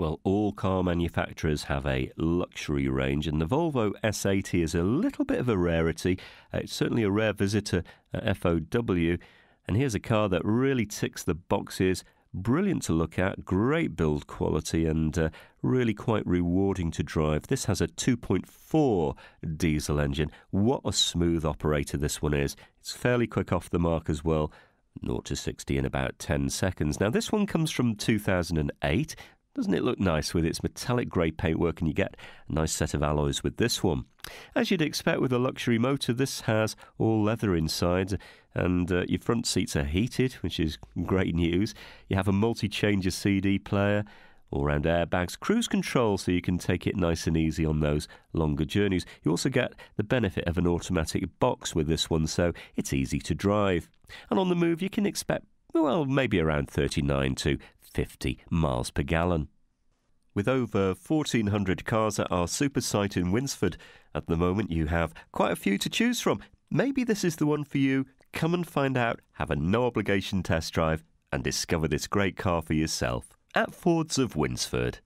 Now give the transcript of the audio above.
Well, all car manufacturers have a luxury range, and the Volvo S80 is a little bit of a rarity. It's certainly a rare visitor at FOW, and here's a car that really ticks the boxes. Brilliant to look at, great build quality, and really quite rewarding to drive. This has a 2.4 diesel engine. What a smooth operator this one is. It's fairly quick off the mark as well. 0 to 60 in about 10 seconds. Now, this one comes from 2008. Doesn't it look nice with its metallic grey paintwork, and you get a nice set of alloys with this one. As you'd expect with a luxury motor, this has all leather inside, and your front seats are heated, which is great news. You have a multi-changer CD player, all-round airbags, cruise control, so you can take it nice and easy on those longer journeys. You also get the benefit of an automatic box with this one, so it's easy to drive. And on the move, you can expect, well, maybe around 39 to 50 miles per gallon. With over 1,400 cars at our super site in Winsford at the moment, you have quite a few to choose from. Maybe this is the one for you. Come and find out, have a no-obligation test drive, and discover this great car for yourself at Fords of Winsford.